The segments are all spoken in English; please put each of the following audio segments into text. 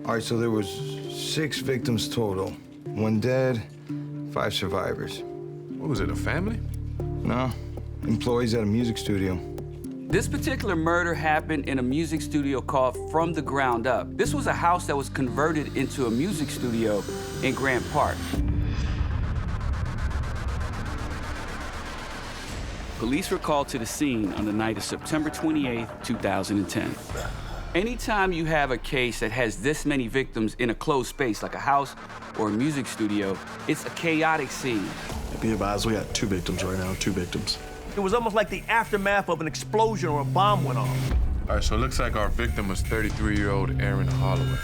All right, so there was 6 victims total. 1 dead, 5 survivors. What was it, a family? No, employees at a music studio. This particular murder happened in a music studio called From the Ground Up. This was a house that was converted into a music studio in Grant Park. Police were called to the scene on the night of September 28, 2010. Anytime you have a case that has this many victims in a closed space, like a house or a music studio, it's a chaotic scene. Be advised, we got 2 victims right now, 2 victims. It was almost like the aftermath of an explosion or a bomb went off. All right, so it looks like our victim was 33-year-old Aaron Holloway.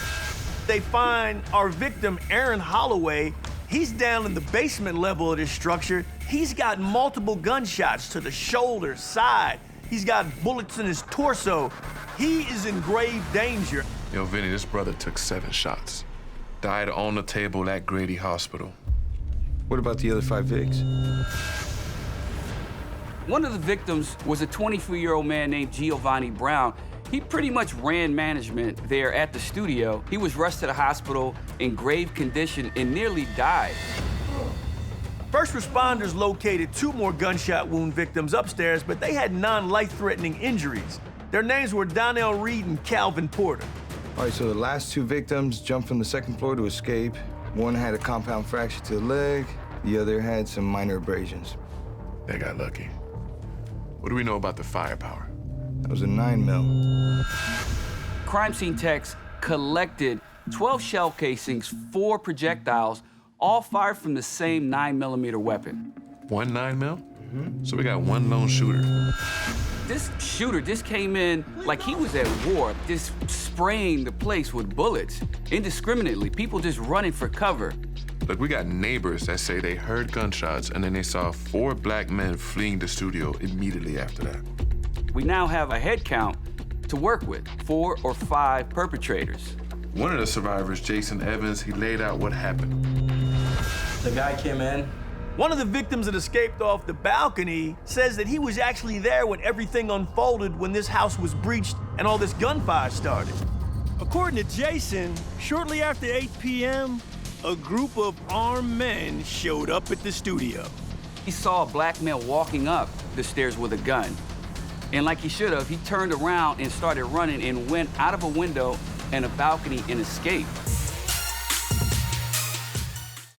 They find our victim, Aaron Holloway. He's down in the basement level of this structure. He's got multiple gunshots to the shoulder, side. He's got bullets in his torso. He is in grave danger. Yo, Vinny, this brother took 7 shots. Died on the table at Grady Hospital. What about the other 5 Vics? One of the victims was a 24-year-old man named Giovanni Brown. He pretty much ran management there at the studio. He was rushed to the hospital in grave condition and nearly died. First responders located 2 more gunshot wound victims upstairs, but they had non-life-threatening injuries. Their names were Donnell Reed and Calvin Porter. All right, so the last 2 victims jumped from the 2nd floor to escape. One had a compound fracture to the leg. The other had some minor abrasions. They got lucky. What do we know about the firepower? That was a 9mm. Crime scene techs collected 12 shell casings, 4 projectiles, all fired from the same 9mm weapon. 1 9mm? Mm-hmm. So we got 1 lone shooter. This shooter just came in like he was at war, just spraying the place with bullets indiscriminately, people just running for cover. Look, we got neighbors that say they heard gunshots and then they saw 4 black men fleeing the studio immediately after that. We now have a head count to work with, 4 or 5 perpetrators. One of the survivors, Jason Evans, he laid out what happened. The guy came in. One of the victims that escaped off the balcony says that he was actually there when everything unfolded, when this house was breached and all this gunfire started. According to Jason, shortly after 8 p.m., a group of armed men showed up at the studio. He saw a black male walking up the stairs with a gun. And like he should have, he turned around and started running and went out of a window and a balcony and escaped.